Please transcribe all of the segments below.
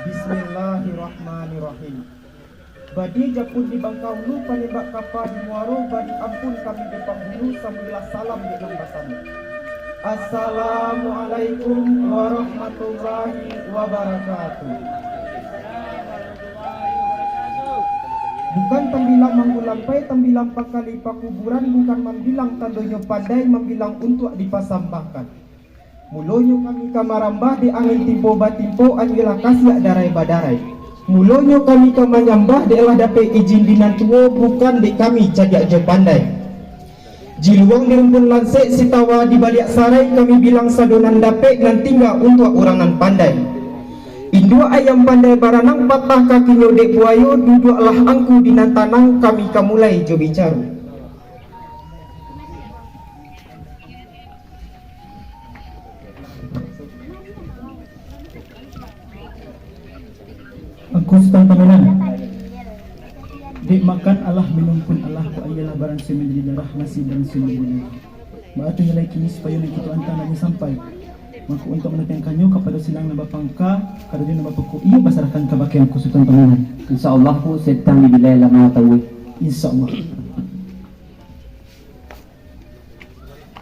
Bismillahirrahmanirrahim. Badi japun di bangkau lu panembak kapal di muaro, badi ampun kami di panggulu sambilah salam di lambasan. Assalamualaikum warahmatullahi wabarakatuh. Bukan tambilang manggulampai, tambilang pakali pakuburan, bukan membilang tandonyo pandai, membilang untuk dipasambahkan. Mulonyo kami kamarambah di angin timpo batimpo, anilah kasih darai badarai. Mulonyo kami kamanyambah di elah dapat izin dinan tuo, bukan di kami cagak je pandai. Jiluang dirumpun lansek sitawa di balik sarai, kami bilang sadonan dapat nan tinggal untuk orangan pandai. Indua ayam pandai baranang, patah kaki nyodek buayo, duduklah angku dinan tanang, kami kamulai jo bicara. Angku Sultan Tamunan. Dek makan Allah, minum pun Allah, ku ayalah barang semedi darah nasi dan semedi. Maatu nilai kini supaya nak kita antaranya sampai. Maka untuk menekankannya kepada silang nambah pangka, kadang nambah pokok ia pasarkan ke baki Angku Sultan Tamunan. InsyaAllah ku sedang di bilai lama tahu. InsyaAllah.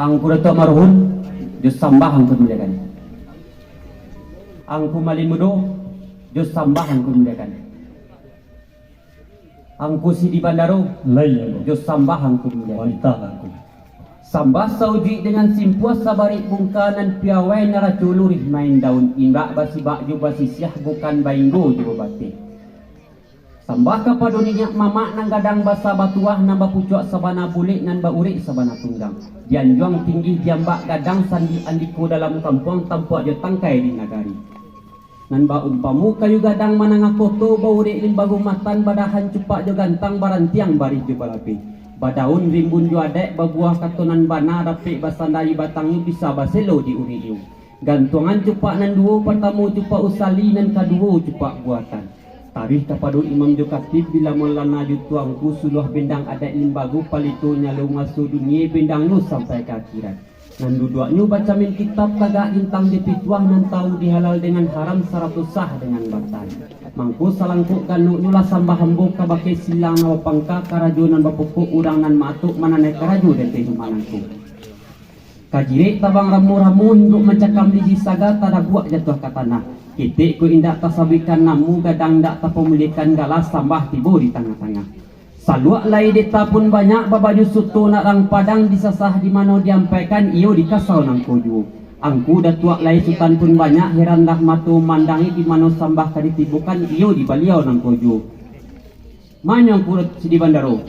Angku Datuk Marhum, jos sambah angku muliakan. Angku Malimudo, jos sambah angku muliakan. Angku Sidi Bandaro, Layan. jos sambah angku muliakan. Wanita angku. Sambah saudi dengan simpuas sabarik bungkanan piawai naraculurit main daun imbak basi bakju basi siah bukan bainggo jero batik. Sambah kapadoninya mamak nang gadang basa batuah nambah pucuk sabana bulik nan baurik sabana tunggang. Dianjuang tinggi diambak gadang sandi andiko dalam kampung tampuak je tangkai di nagari. Nan ba umpamu kayu gadang mananga koto baurik limbagu matan badahan cupak je gantang barantiang baris je balapi. Badaun rimbun jo adek babuah katonan bana rapik basandai batangnya bisa baselo di uriu. Gantungan cupak nan duo pertama cupak usali nan kaduo cupak buatan. Tarikh tapadun imam jo katib bila molana ju tuangku suluh bendang adek limbagu palito nyalo ngaso dunia bendang nu sampai ke akhirat. Nan duduknya baca min kitab kagak intang dipituah nan tahu dihalal dengan haram saratus sah dengan batal. Mangku salangkuk ganu nyula sambah hembuk kabake silang nawa pangka karajunan bapukuk urang nan matuk mananai karaju dan tehu malangku. Kajire tabang ramu-ramu hinduk mencakam di saga tada buak jatuh ke tanah. Kitik ku indak tasabikan namu gadang dak tapemulikan galas sambah tibo di tengah-tengah. Saluak lai deta pun banyak babaju sutu nak rang padang disasah di mana diampaikan iyo dikasau nang koju. Angku datuak lai sultan pun banyak heran dah matu mandangi di mana sambah kadi tibukan iyo di baliau nang koju. Manyong kurut Sidi Bandaro.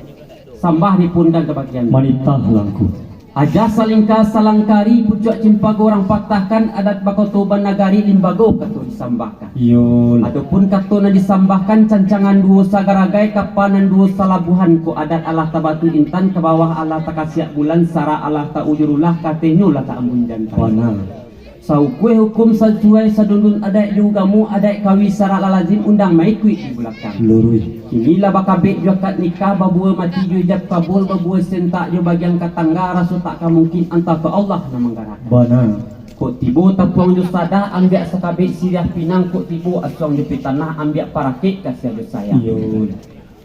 Sambah di pundan kebagian. Wanita langku. Aja salingka salangkari pucuk cimpago orang patahkan adat bakotoban nagari limbago kato disambahkan. Yul. Adapun kato na disambahkan cancangan duo sagaragai kapanan duo salabuhan ko adat Allah tabatu intan ke bawah Allah takasiak bulan sara Allah ta ujurullah katenyo lah ta ambun jantan. Wana. Saukue hukum sajuai sadundun adai jugamu adai kawi sara lalazim undang maikui di belakang. Lurui. Inilah bakabek jokat nikah babua mati jo ijab kabul babua sentak jo bagian katangga rasu tak mungkin antara ke Allah na menggarap. Bana. Kok tibo tapuang jo sadah ambiak sakabek siriah pinang kok tibo asuang di tanah ambiak parakek kasih jo saya. Yul.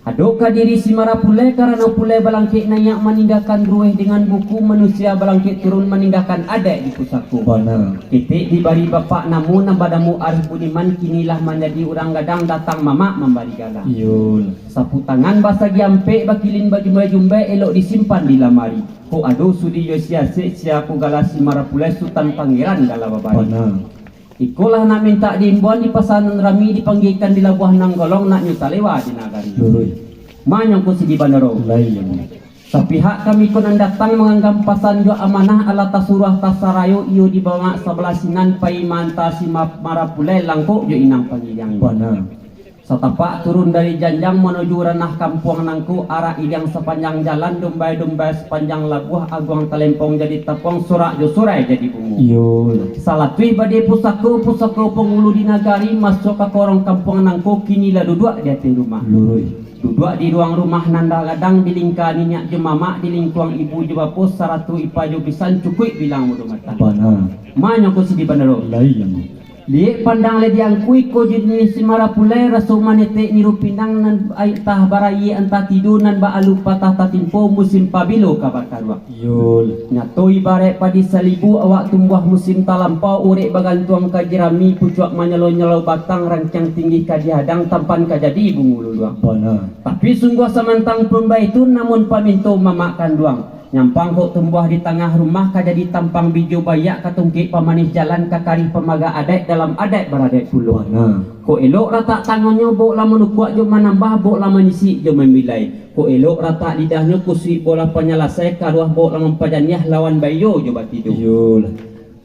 Adokah diri si marapulai karena pulai balangkit nayak meninggalkan rueh dengan buku manusia balangkit turun meninggalkan adek di pusatku. Bana. Kitik dibari bapak namun nambadamu arif budiman kinilah menjadi orang gadang datang mamak membari gala. Yul. Sapu tangan basa giampe bakilin baju jumbe elok disimpan di lamari. Ko ado sudi yo siase siaku gala si marapulai sultan pangeran gala babari. Bana. Ikulah nak minta diimbuan di pasanan rami dipanggilkan di labuah nanggolong nak nyuta lewat di nagari. Lurui. Manyong ko Sidi Bandaro. Layan. Sa pihak kami konan datang menganggap pasan jo amanah ala tasurah tasarayo iyo di bawah sebelah sinan pai manta si marapulai langkok jo inang pangilyang. Bana. Sa tapak turun dari janjang menuju ranah kampung nangku arah ilyang sepanjang jalan dombai-dombai sepanjang labuah aguang talempong jadi tapong surak jo surai jadi bungu. Yul. Salatui bade pusako penghulu di nagari masuk ke korong kampung nangku kini lah duduk di atas rumah. Lurui. Duduk di ruang rumah nanda gadang dilingkani niak jemamak dilingkuang ibu jebapus saratu ipa jo pisan cukui bilang udah mata. Bana. Manyong ko Sidi Bandaro. Layan. Liek pandang le diang kui ko jini si marapulai raso manete niru pinang nan ay tah barayi anta tidunan ba alu patah tatimpo musim pabilo kabakarwa. Yul. Nyatoi bare padi salibu awak tumbuh musim talampau urek bagantuang kajirami pucuak manyalo-nyalo batang rancang tinggi kajihadang tampan kajadi bungulu luang. Bana. Tapi sungguh samantang pemba itu namun paminto memakan duang. Nyampang kok tumbuh di tengah rumah kajadi tampang bijo bayak katungkik pamanis jalan kakari pemaga adat dalam adat beradat puluh. Bana. Ko elok rata tangannya bok lama nukuak jo manambah bok lama nyisi jo memilai. Ko elok rata lidahnya kusui bola penyalasai karuah bok lama pajanyah lawan bayo jo batido. Yul.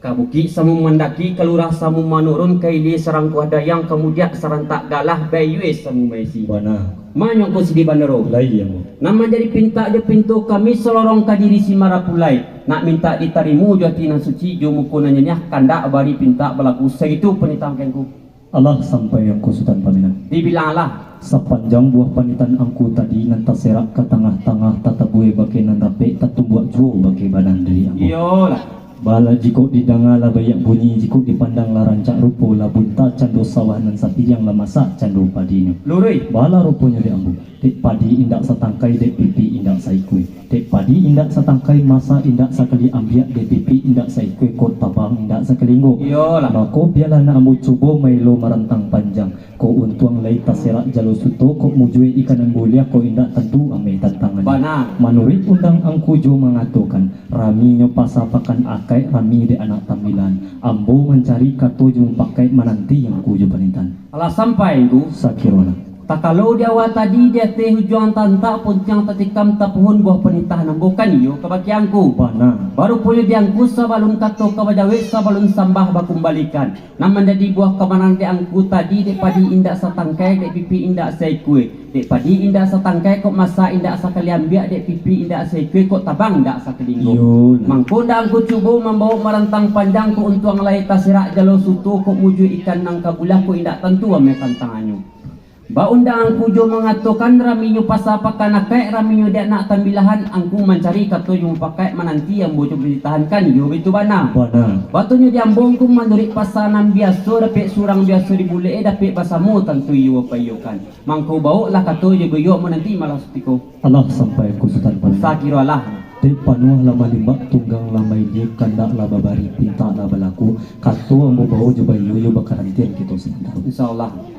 Kabuki samu mandaki kalurah samu manurun kaili serang kuadayang kemudian serentak galah bayu samu maisi. Bana. Manyok ko si di bandero. Lai yang Nama jadi pinta je pintu kami selorong kadiri si marapulai. Nak minta ditarimu jo tina suci jo mukunanya nyah kandak bari pinta berlaku segitu penitangkenku. Allah sampai yang kusutan paminan. Dibilang Allah. Sepanjang buah panitan angku tadi nanti serak ke tengah-tengah tata bue bagi nandape tatumbuak juo bagi badan dari angku. Iyalah. Bala jiko didangala bayak bunyi jiko dipandang larancak rupo labunta candu sawah nan sapi yang lamasak candu padinya. Lurui. Bala rupanya di ambu. Dek padi indak setangkai dek pipi indak saikui. Dek padi indak setangkai masa indak sakali ambiak dek pipi indak saikui kot tabang indak sakelinggo. Iyalah. Mako biarlah nak ambu cubo mailo marantang panjang. Ko untuang lai taserak jalo suto ko mujue ikanan mulia ko indak tentu ame tantangan. Bana. Menurut undang angku jo mengatakan raminya pasapakan akai rami de anak tambilan. Ambo mencari kato jung pakai menanti yang kujo panitan. Allah sampai ku. Sakirona. Tak kalau dia awal tadi dia teh hujuan tanta puncang tatikam tapuhun buah penitahan bukan iyo kebakianku. Bana. Baru punya diangku sabalun kato kabajawe sabalun sambah bakumbalikan. Nam menjadi buah kemanan diangku tadi dek padi indak satangkai dek pipi indak saikue. Dek padi indak satangkai kok masa indak sakali ambiak dek pipi indak saikue kok tabang indak sakelinggo. Yul. Mangko angku cubo membawa marantang panjang ku untuang lai tasirak jalo sutu kok muju ikan nang kabulah ku indak tentu ame tantangannya. Ba undang angku jo mengatakan raminyo pasapakan akai raminyo dia nak tambilahan angku mencari kato yung pakai menanti yang bojo ditahankan yo itu bana. Bana. Batunya diambong ku mendurik pasanan biasa dapet surang biasa dibule dapet basamu tentu yo payokan. Mangko bau lah kato je goyo menanti malah sutiko. Allah sampai kusutan panitan. Sakiro Allah. Dek panuh lama limbak tunggang lama ini kandak laba bari pinta laba laku kato ambo bau jo bayu yo bakarantian kita sebentar. Insyaallah.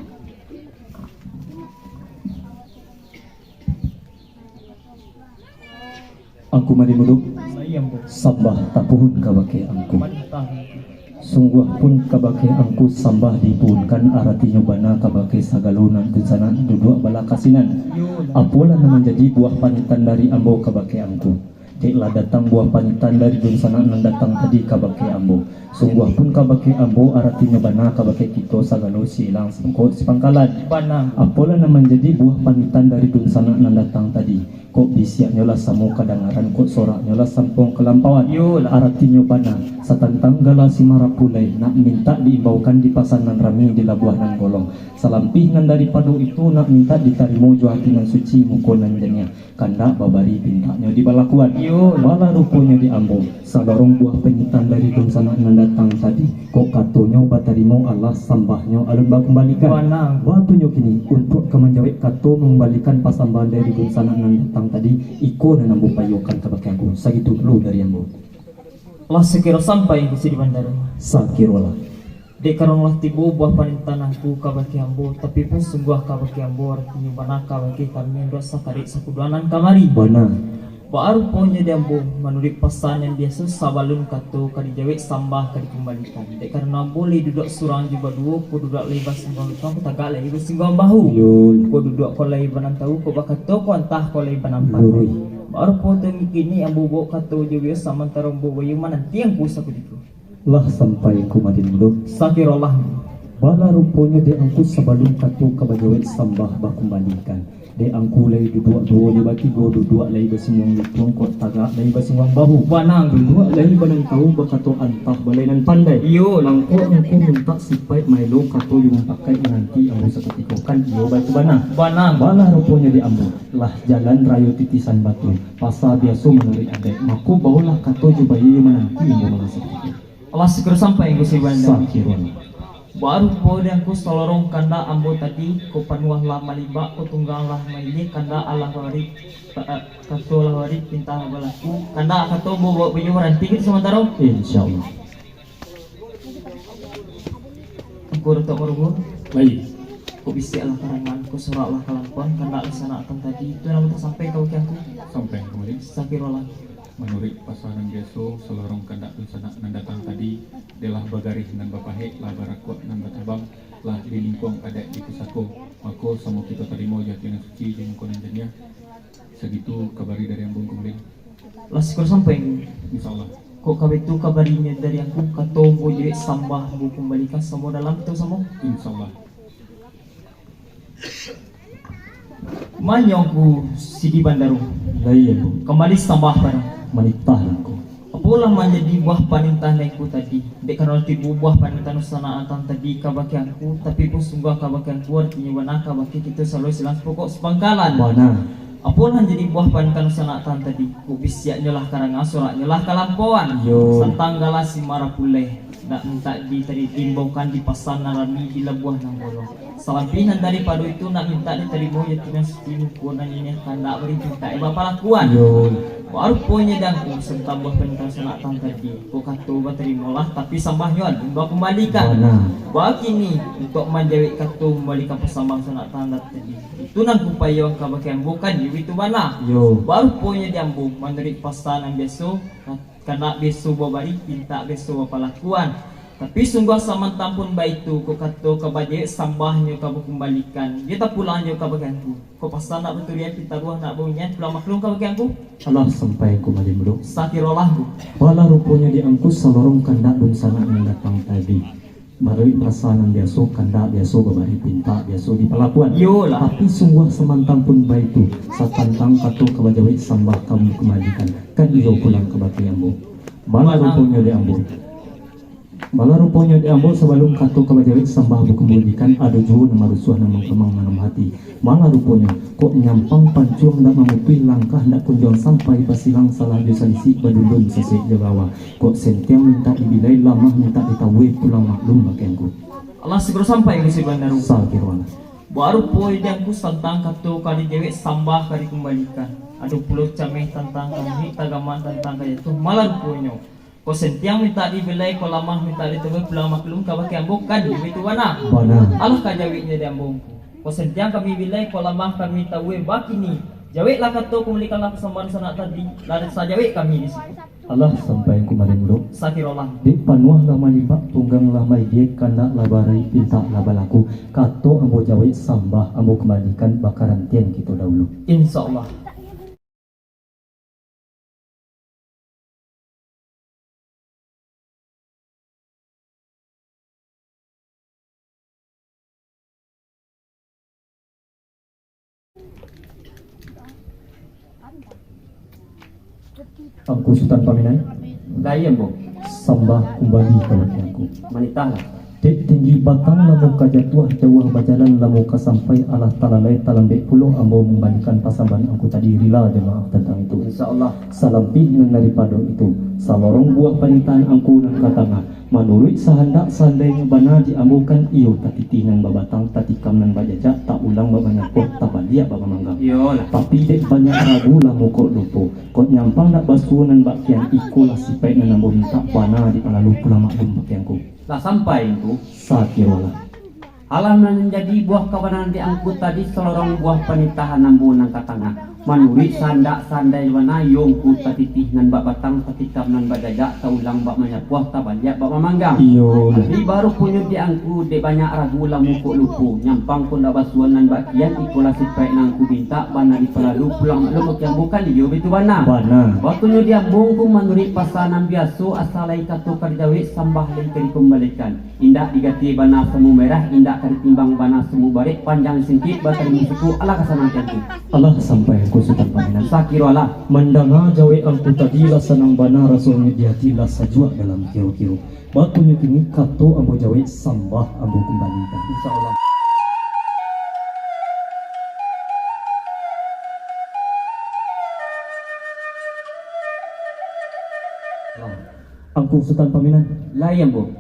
Angku madi muduk sambah tapuhun kabake angku. Sungguh pun kabake angku sambah dipunkan aratinya bana kabake sagalunan kesanan duduk bala kasinan. Apola na menjadi buah panitan dari ambo kabake angku. Deklah datang buah panitan dari dunsana nan datang tadi kabake ambo. Sungguh pun kabake ambo aratinya bana kabake kita sagalo silang sengkot sepangkalan. Bana. Apola na menjadi buah panitan dari dunsana nan datang tadi. Kok bisiaknya lah samu kadangaran kok soraknya lah sampung kelampauan. Aratinya bana satantang gala si marapulai nak minta diimbaukan di pasanan rami di labuanan golong. Salampih nan daripada itu nak minta ditarimo juhatinan suci mukonan janya kandak babari bintanya di balakuan. Bala rupanya di ambo sabarong buah penyitan dari dunsana nan datang tadi kok katonya batarimo Allah sambahnya alun bakembalikan. Batunya kini untuk kemenjawab kato mengembalikan pasambahan dari dunsana nan datang tadi iko dan ambo payokan kabake aku sagitu dulu dari ambo. Allah sekira sampai di bandara. Sakirola. Dek karonglah tibu buah panitan aku kabake ambo tapi pun sungguh kabake ambo artinya bana kabake kami dosa kadik sakuduanan kamari. Bana. Baru punya diambo menurut pesan yang biasa sabalun kato kadi jawek sambah kadi kembalikan. Dek karena boleh duduk surang juga dua ko duduk lay basinggang tong tagak lay basinggang bahu. Ko duduk ko lay banan tahu ko bakato ko antah ko lay banan pantai. Baru po tong kini ambo bo kato jawek samantara ambo bayu mananti ang pusa ko dito. Lah sampai kumadin dulu. Sakirullah. Bala rupanya de angku sabalun kato kabajawet sambah bakembalikan. De angku lay duduk dua di baki go duduk lay basingwang lutong ko tagak lay basingwang bahu. Banang Duduk lay banang tahu bakato antah balainan pandai. iyo Langko angku minta sipai mailo kato yung pakai menanti ambo sakutiko kan iyo batu bana. banang Bala rupanya di ambo lah jalan rayo titisan batu pasa biasa menurut adek maku baulah kato jubayu menanti ambo mga sakutiko. Allah segera sampai ke si bandara. Sakirona. Baru po yang ku solorong kanda ambo tadi ko panuah lah maliba ko tunggang lah maili kanda Allah warik kato lah warik pinta balaku kanda kato bawa buyuran tinggi sementara Insyaallah. aku retok merugur Baik. ko bisi Allah karangan ko surat Allah kalampuan kanda sana akan tadi itu namun tak sampai kau kianku Sampai kembali sakirullah menurut pasangan beso selorong kandak sana nandatang tadi delah bagarih nan bapahe lah barakwa nan batabang lah dilingkong ada di pusako mako samo kita terima jatian suci jeung konan jania segitu kabari dari ambung kembali lah syukur sampai insyaallah kok kabe tu kabarinya dari aku katombo jadi sambah bu kembalikan semua dalam itu semua insyaallah manyongku sidi bandaru Baik, Bu. kembali sambah barang Manitah aku. apalah menjadi buah panintah naiku tadi dek karena tibu buah panintah nusana atan tadi kabakianku tapi pun sungguh kabakianku artinya wana kabaki kita selalu silang pokok sepangkalan Mana? apalah jadi buah panintah nusana atan tadi kubis ya nyelah karangan surat nyelah kalampauan Yo. santang galasi marah puleh nak minta ditimbaukan di pasan narami di lebuah nang bolong salampinan daripada itu nak minta diterima ya tunas tinukunan ini hendak beri minta bapak lakuan Yo. baru punya dangku serta buah pentas senatan tadi ku katu terimalah tapi sambahnya bawa kembalikan Mana? bagi ni untuk menjawab katu kembalikan pesambang senatan tadi itu nang kupayong kabakian bukan itu mana Yo. baru punya diambu menurut pasanan biasa karena beso bawa balik minta beso bapak lakuan tapi sungguh samantang pun baik tu ko kato kabaje sambahnya kabu kembalikan dia tak pulangnya kabaganku ko pasal nak betul ya kita buah nak baunya pulang maklum kabaganku Allah sampai kembali meluk. sakirolahku Wala rupanya diangkus selorong kandak dun sana yang datang tadi. Baru perasaan biasa kandak biasa babari pinta biasa di pelabuhan. yolah Tapi sungguh semantang pun baik tu. Satantang kato kabajawi sambah kamu kembalikan. Kan iyo pulang ke bakianmu. Bala rupanya diambil. Bala rupanya diambil sebelum kato kabajawi sambah bu kembalikan ada jauh nama rusuh nama kemang manam hati. Bala rupanya kok nyampang pancung ndak memupih langkah ndak kunjung sampai pasilang salah disalisi badulun sesek jawa. Kok sentiang minta dibilai lamah minta ditawai pulang maklum bakianku. Allah segera sampai ke si bandaru Sakirwana. baru poin yang ku tentang katu kali dewek sambah kali kembalikan aduh pulau cameh tentang kami tagaman tentang kaya itu malah punya ko sentiang minta dibelai ko lamah minta ditebak pulang maklum kabaki ambok kan itu wana Bana. Allah kajawiknya di ambongku ko sentiang kami bilai ko lamah kami tahu baki ni jawik lah katu kembalikanlah kesembahan sana tadi lari sajawik kami di situ Allah sampai kemarin dulu. sakirollah Di panuah lama limbak tunggang lama ide kana labarai pinta labalaku kato ambo jawai sambah ambo kembalikan bakaran tian kita dahulu. insyaallah Angku Sultan Paminai Daya bu, sambah kembali kawakianku. manitah lah. Dek tinggi batang lamu kajatuah jauh bajalan lamu kasampai Allah talalai talambek pulau ambo membalikan pasaban angku tadi rila jemaah tentang itu. Insyaallah. Salampih nan daripada itu salorong buah panitan angku nan katanga menurut sahandak seandainya bana diambukan iyo tatitinan babatang tatikam nan bajajak tak ulang babanya kok tak balia baba mangga Yolah. tapi dek banyak ragu lah mukok lupo kok nyampang nak basuh nan bakian ikulah sipek nan ambo minta bana di palalu pulang maklum bakianku Lah sampai itu. sakirola Alam nan menjadi buah kawanan diangkut tadi selorong buah penitahan nambunan katanga. Manuri sandak sandai wana yongku tatitih nan bak batang tatikam nan bajajak taulang bak manyapuah tabaliak bak mamanggang. iyo Di baru punya diangku de banyak ragu lamu kok lupu nyampang pun basuan nan bakian ikulah sipek nangku binta bana di pelalu pulang maklum yang bukan dia betul bana. bana Waktunya dia bongku menurut pasanan biasa asalai katu karjawi sambah dan kembalikan. Indak digati bana semu merah, indak ketimbang bana semu barik panjang singkit batari musuku ala kasanan kanti. Allah sampai angku Sultan Paminai Sakiro Allah. Mendengar jawe angku tadi lah senang bana rasulnya di hati lah sajua dalam kiro-kiro. Batunya kini kato ambo jawe sambah ambo kembalikan. Insyaallah. Angku Sultan Paminai Layan bu.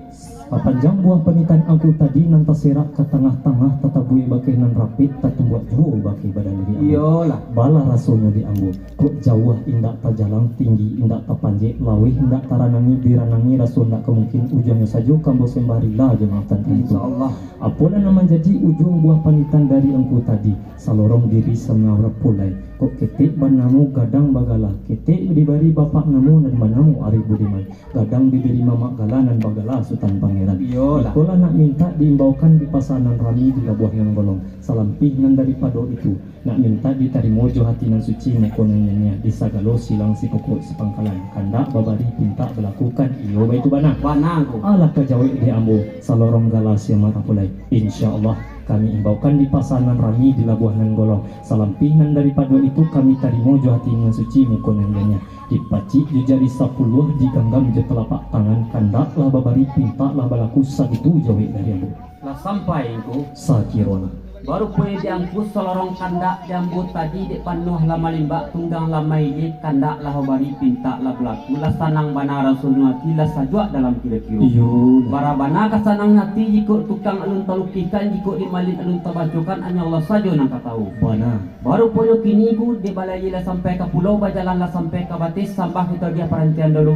Papanjang buah penitan angku tadi nan taserak ke tengah-tengah tatabui bakai nan rapid tatumbuak juo bakai badan diri ambu. Iyalah. Bala rasonya di ambu. Kok jauh indak tajalang tinggi indak tapanjek lawih indak taranangi biranangi raso ndak kemungkin ujungnya saja kambo sembarila jemaatan itu. Insyaallah. Apalah nama jadi ujung buah panitan dari angku tadi salorong diri semawar pulai. Kok ketik banamu gadang bagala ketik diberi bapak namu dan banamu Ari Budiman gadang diberi mama galanan bagala Sultan Pangeran. Iyalah. Ikola nak minta diimbaukan di pasanan rami di labuah yang golong salampih nan daripada itu nak minta ditarimojo hati nan suci mekonannya di sagalo silang si pokok sepangkalan kandak babari pinta berlakukan iyo baitu bana Banago. alah kejawi di ambo salorong galas yang mata pulai insyaallah kami imbaukan di pasanan rami di labuah nan golong salampinan daripada itu kami tarimojo hati nan suci mekonannya dipacik jejari 10 diganggam je telapak tangan kandak lah babari pinta lah balaku sagitu jawi dari ambo Lah sampai itu sakirona baru punya diangkus selorong kandak jambut tadi di panuh lama limbak tunggang lama ini kandak lah bari pinta lah berlaku lah sanang bana rasulnya lah sajua dalam kira-kira iyo barabana kasanang hati jikut tukang alun talukikan jikut dimalin alun tabacukan hanya Allah saja nang tahu bana baru punya kini ku di balai lah sampai ke pulau bajalan lah sampai ke batis sambah kita dia perhentian dulu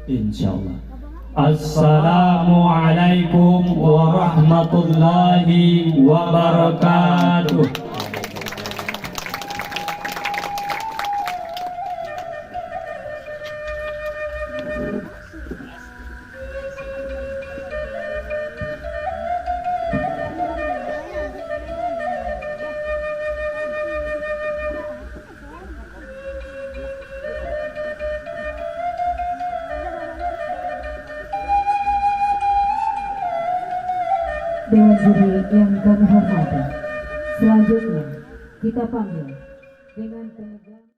insyaallah. Assalamualaikum warahmatullahi wabarakatuh. Dewan juri yang kami hormati, selanjutnya kita panggil dengan penegak